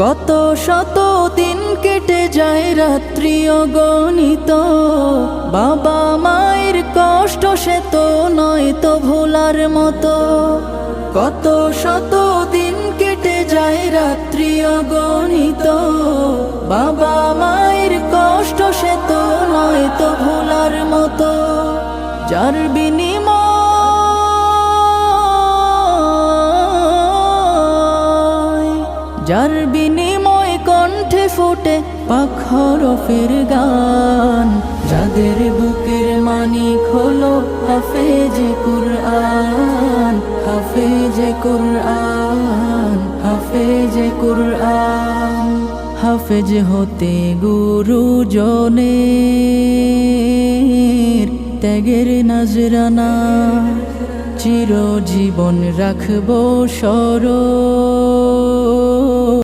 কত শত দিন কেটে যায় রাত্রি অগণিত, বাবা মায়ের কষ্ট সে তো নয় তো ভোলার মতো। কত শত দিন কেটে যায় রাত্রি অগণিত, বাবা মায়ের কষ্ট সে তো নয় তো ভোলার মতো। যার বিনিময় কণ্ঠে ফোটে পাক হরফের গান, যাদের বুকের মানিক হলো হাফেজে কুরআন, হাফেজে কুরআন, হাফেজে কুরআন। হাফেজ হতে গুরুজনের ত্যাগের নজরানা, চিরজীবন রাখবো স্মরণ।